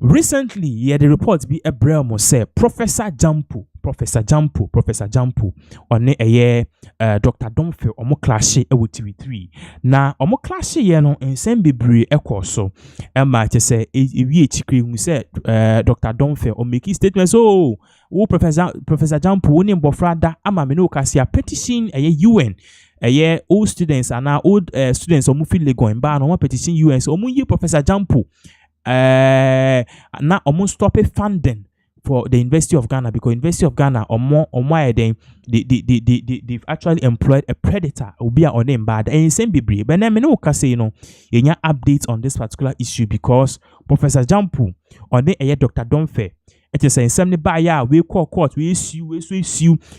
recently, yeah, the report be a bremo say Professor Gyampo on Dr. Domfeh omo clash e with TV3. Na omo clash ye no nsem bebre ekoso. Emma che say ewie chikri hu say Dr. Domfeh o make statement so Professor Gyampo woni mbofra da ama me no kasia petition UN old students and now old students omo feel going ba no petition UN so omo yi Professor Gyampo now almost stop funding for the University of Ghana because University of Ghana they've actually employed a predator will be on name bad and same be but then no say you know any updates on this particular issue because Professor Gyampo on the Dr. Domfeh it is saying something by we call court we sue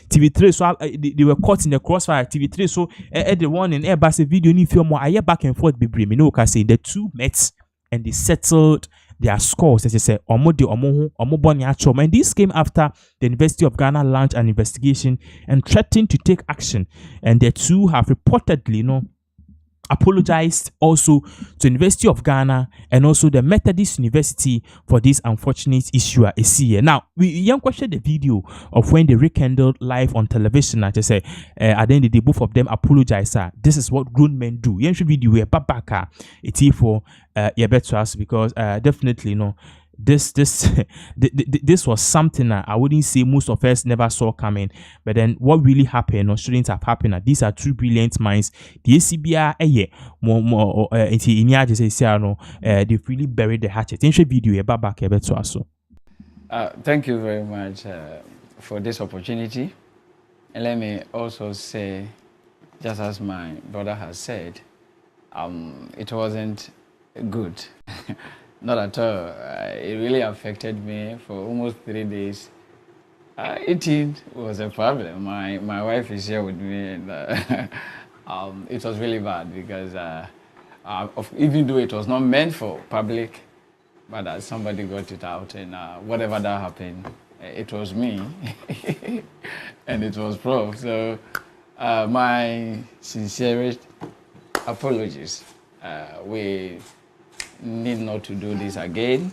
TV3 so they were caught in the crossfire TV3 so the one in airbus video ni film more back and forth be me no say the two met and they settled their scores. As I say, and this came after the University of Ghana launched an investigation and threatened to take action. And the two have reportedly, apologized also to University of Ghana and also the Methodist University for this unfortunate issue at ACA. Now, we young question the video of when they rekindled live on television. I just say, at the end of the day, both of them apologize. This is what grown men do. Young video we babaka it's for better us because definitely this was something that I wouldn't say most of us never saw coming. But then what really happened or shouldn't have happened? These are two brilliant minds. The ACBR they've really buried the hatchet. Video back to us. Thank you very much for this opportunity. And let me also say, just as my brother has said, it wasn't good. Not at all. It really affected me for almost 3 days. Eating was a problem. My wife is here with me, and it was really bad because even though it was not meant for public, but somebody got it out, and whatever that happened, it was me, and it was Prof. So my sincerest apologies. We need not to do this again,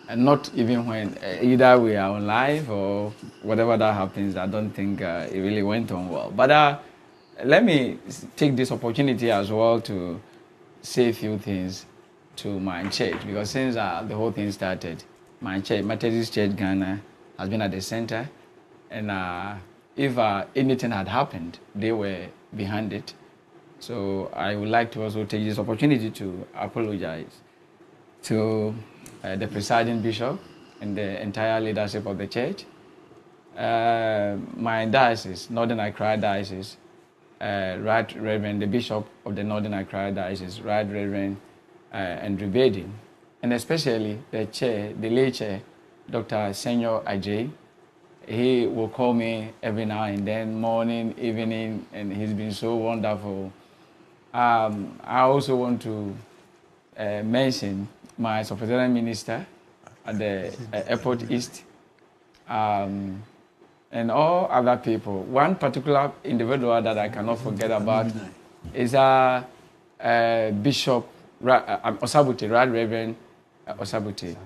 and not even when either we are on live or whatever that happens. I don't think it really went on well. But let me take this opportunity as well to say a few things to my church, because since the whole thing started, my church, Methodist Church Ghana, has been at the center, and if anything had happened, they were behind it. So I would like to also take this opportunity to apologize to the presiding bishop and the entire leadership of the church. My diocese, Northern Accra Diocese, Right Reverend, the Bishop of the Northern Accra Diocese, Right Reverend Andrew Bedi, and especially the chair, the lay chair, Dr. Senyor Ajay. He will call me every now and then, morning, evening, and he's been so wonderful. I also want to mention my Superintendent Minister at the Airport East, and all other people. One particular individual that I cannot forget about is Bishop Osabuti, Right Reverend Osabuti.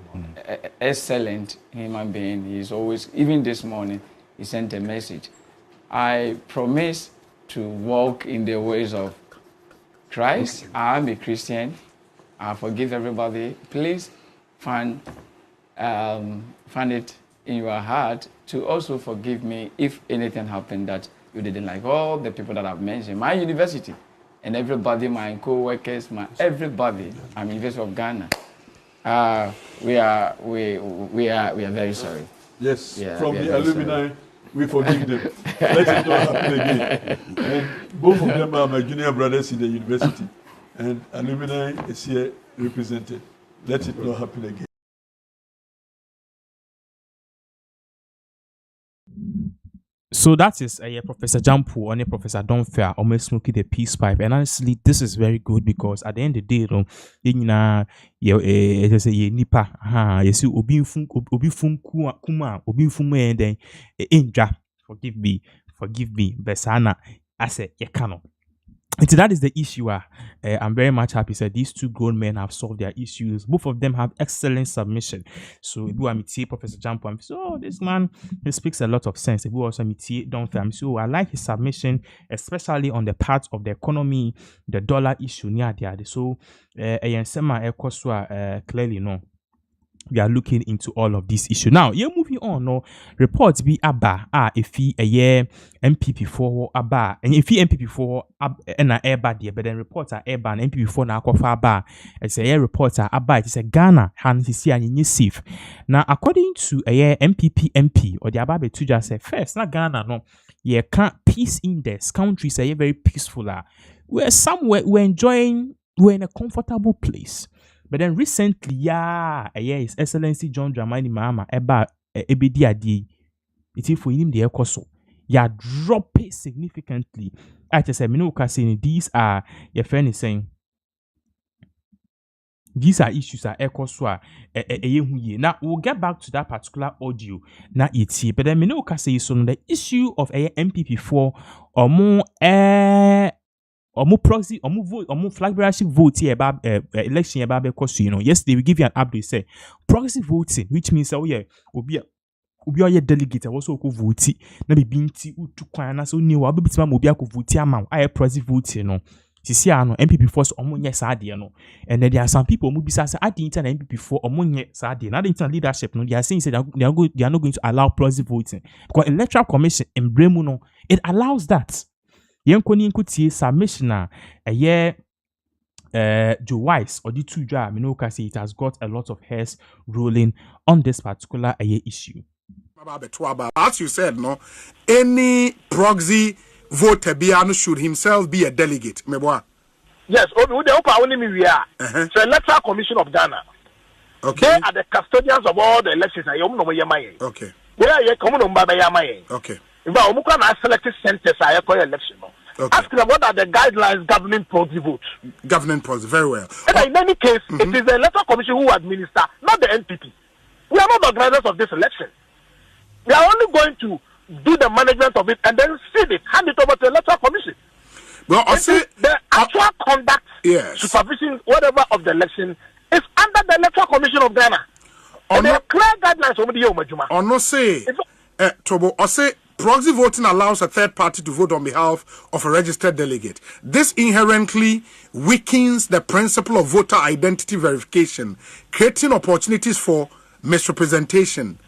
Excellent human being. He's always, even this morning, he sent a message. I promise to walk in the ways of Christ. I am a Christian. I forgive everybody. Please find it in your heart to also forgive me if anything happened that you didn't like. All the people that I've mentioned, my university, and everybody, my co-workers, everybody. I'm University of Ghana. We are very sorry. Yes, yeah, from the alumni, we forgive them. Let it not happen again. And both of them are my junior brothers in the university, and alumni is here represented. Let it not happen again. So that is Professor Gyampo and Professor Domfeh almost smoking the peace pipe, and honestly, this is very good because at the end of the day, nipa yesi obi fun kuma obi fun and then forgive me besana ase yekano. that is the issue. I'm very much happy that these two grown men have solved their issues. Both of them have excellent submission. So, if I meet Professor Gyampo, I'm so this man he speaks a lot of sense. If we also meet Domfeh, I'm so I like his submission, especially on the part of the economy, the dollar issue near the other. So, clearly no. We are looking into all of these issues. Now, you're moving on. No reports be aba if he a year MPP4 aba and if he MPP4 and a air bad but then reports are air ban MPP4 na akwafa aba. It's a year reporter aba. It's a Ghana hand his year and safe. Now, according to a year MPP MP or the ababe to just say first, not Ghana no. Yeah, can't peace index countries are very peaceful. We're somewhere we're in a comfortable place. But then recently, His Excellency John Dramani Mahama ebedi adi. It is for him the ekoso. Drop it significantly. I just said, these are your friend is saying. These are issues that ekoso Now we'll get back to that particular audio. Now it's here. But then the issue of MPP4 or more proxy vote flag bearership vote here about election about because yesterday we give you an update say proxy voting, which means obi a delegate also go vote na be binti utu kwan na so ni wa bebitima obi akọ vote ama I proxy voting no sisi ano MPP force omonye saade no and then there are some people who be say adi na MPP for omonye saade na the leadership no they are saying they are not going to allow proxy voting because electoral commission in Bremu no it allows that. Yenkoni nkutie submission a year Joe Wise or the two job say it has got a lot of hairs rolling on this particular issue. As you said, no, any proxy voter should himself be a delegate. Yes, so Electoral Commission of Ghana. Okay. They are the custodians of all the elections. Okay. Where are you coming on? Okay. If I am selected centers, I call election. Okay. Ask them what are the guidelines governing proxy votes. Governing proxy, very well. And in any case, it is the Electoral Commission who administer, not the NPP. We are not the organizers of this election. We are only going to do the management of it and then hand it over to the Electoral Commission. Well, I say the actual conduct, supervision, whatever of the election is under the Electoral Commission of Ghana. And there are clear guidelines over the year, Majuma. Or no say, Tobo, or say proxy voting allows a third party to vote on behalf of a registered delegate. This inherently weakens the principle of voter identity verification, creating opportunities for misrepresentation.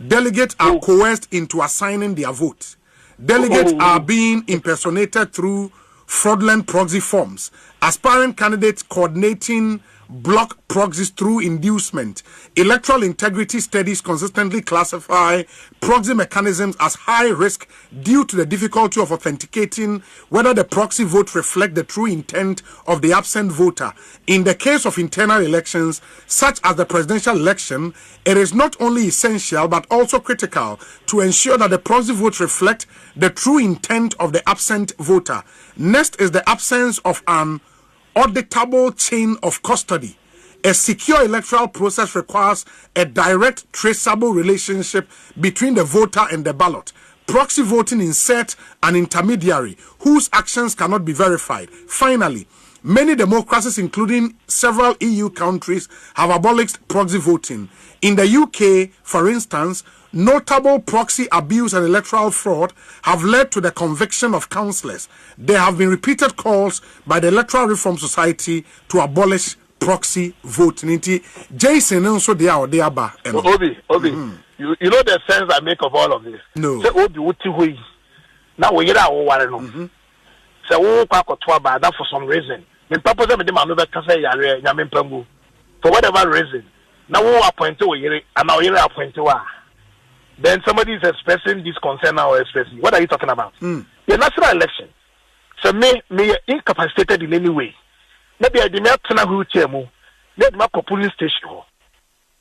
Delegates are coerced into assigning their vote. Delegates are being impersonated through fraudulent proxy forms. Aspiring candidates coordinating block proxies through inducement. Electoral integrity studies consistently classify proxy mechanisms as high risk due to the difficulty of authenticating whether the proxy vote reflects the true intent of the absent voter. In the case of internal elections, such as the presidential election, it is not only essential but also critical to ensure that the proxy vote reflect the true intent of the absent voter. Next is the absence of an auditable chain of custody. A secure electoral process requires a direct, traceable relationship between the voter and the ballot. Proxy voting inserts an intermediary whose actions cannot be verified. Finally, many democracies, including several EU countries, have abolished proxy voting. In the UK, for instance, notable proxy abuse and electoral fraud have led to the conviction of councillors. There have been repeated calls by the Electoral Reform Society to abolish proxy voting. Jason also they are ba. Obi, you know the sense I make of all of this. No. Say Obi wuti hui. Now we get our water no. Say wo kwa kotwa ba that for some reason. Me papa say me dey ma no be kasa yare nyame pambu. For whatever reason. Now wo appointee we yere and now yere appointee wa. Then somebody is expressing this concern now or expressing. What are you talking about? The national election. So me incapacitated in any way. Maybe I did not turn a wheelchair move. Let my polling station.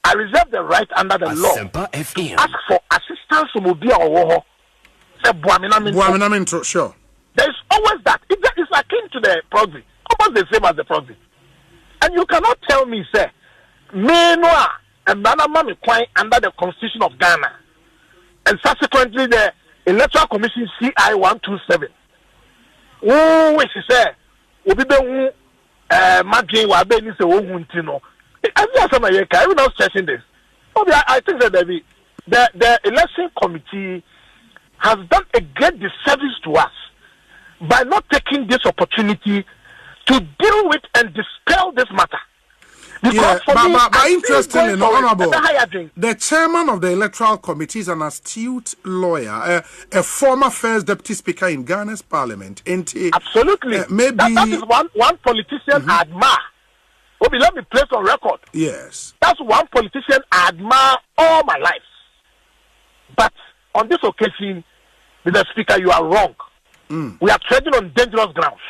I reserve the right under the law. Ask for assistance from Obia or Woho. Sure. There is always that. It's akin to the proxy. Almost the same as the proxy. And you cannot tell me, say, me no and Nana Mami Kwai under the Constitution of Ghana. And subsequently the Electoral Commission CI 127. Oh, which is obi be hu madwin wa be ni se wo hu ntino everyone else stressing this. I think that the election committee has done a great disservice to us by not taking this opportunity to deal with and dispel this matter. Because but interestingly, Honorable, the chairman of the electoral committee is an astute lawyer, a former first deputy speaker in Ghana's parliament. Absolutely. Maybe that is one politician I admire. Obi, let me place on record. Yes. That's one politician I admire all my life. But on this occasion, Mr. Speaker, you are wrong. We are treading on dangerous grounds.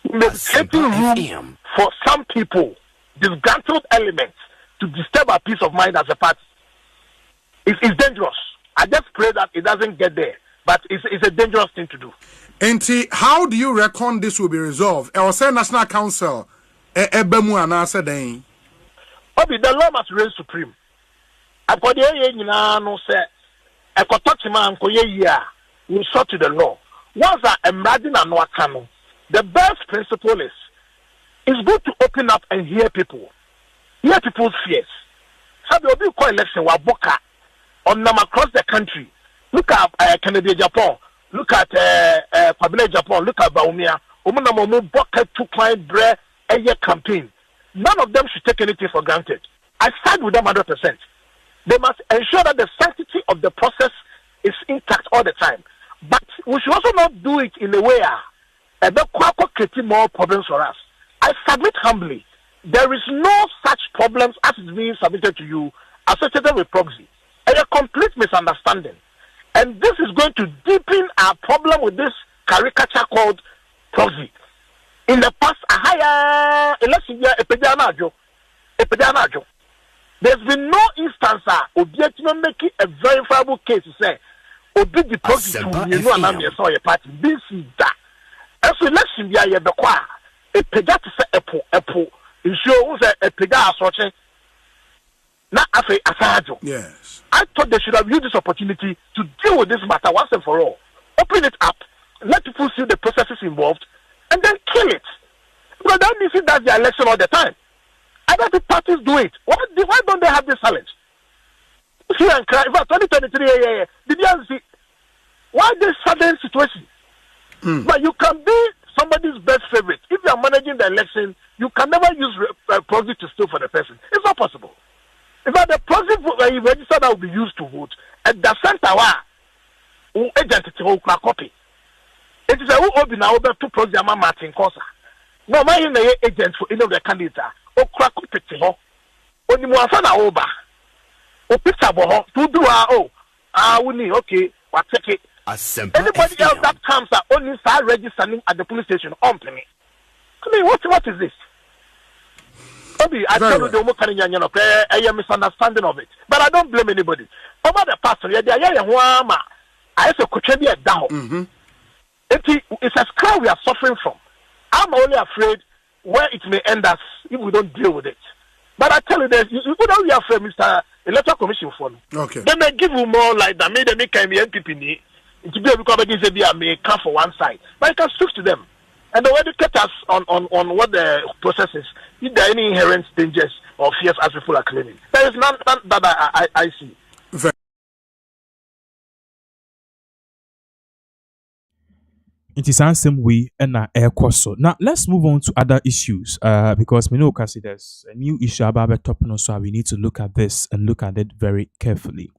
We may be creating room for some people, disgruntled elements, to disturb our peace of mind as a party. It's dangerous. I just pray that it doesn't get there. But it's a dangerous thing to do. Enti, how do you reckon this will be resolved? I was saying National Council. Ebemu anasa den. Obi, the law must reign supreme. According to no say, a kotochima ankoye ya, we sort to the law. Once I'm riding and no the best principle is it's good to open up and hear people's fears. So there will be a election where Boka on them across the country. Look at Canada, Japan. Look at Japan. Look at Bawumia. Omunamo Boka to client bread. A year campaign. None of them should take anything for granted. I side with them 100%. They must ensure that the sanctity of the process is intact all the time. But we should also not do it in a way that creating more problems for us. I submit humbly, there is no such problems as is being submitted to you associated with proxy. A complete misunderstanding. And this is going to deepen our problem with this caricature called proxy. In the past, a higher election year, there's been no instance of making a verifiable case to say, Obi the proxy to you know and I'm your party. This is that. As election year, you have a pega to say Apple. You show a pega assorting. Not after Asajo. Yes. I thought they should have used this opportunity to deal with this matter once and for all. Open it up, let people see the processes involved, and then kill it. Because that means that's the election all the time. Other parties do it. Why don't they have this challenge? See and cry. 2023, did you see why this sudden situation? But you can be somebody's best favorite. If you are managing the election, you can never use proxy to steal for the person. It's not possible. In fact, the proxy register that will be used to vote at the center where agent will copy. It is a who open now to proxy Martin Cosa. No, my agent for any of the candidates. O crack picture ho. Oni mo afana oba. O picture bo ho. To do we okay, what take it. Anybody else that comes only start registering at the police station on me. I mean, what is this? I tell you the I am misunderstanding of it. But I don't blame anybody. Over the past year, I say could be a down. It's a scare we are suffering from. I'm only afraid where it may end us if we don't deal with it. But I tell you this, you don't be afraid, Mr. Electoral Commission for me. Okay. They may give you more like that. Maybe they can be NPP. To be able to may come for one side. But I can speak to them. And they will educate us on what the process is. If there are any inherent dangers or fears as people are claiming. There is none that I see. It is the same way and air course. Now let's move on to other issues. Because we know there's a new issue about the top, so we need to look at this and look at it very carefully.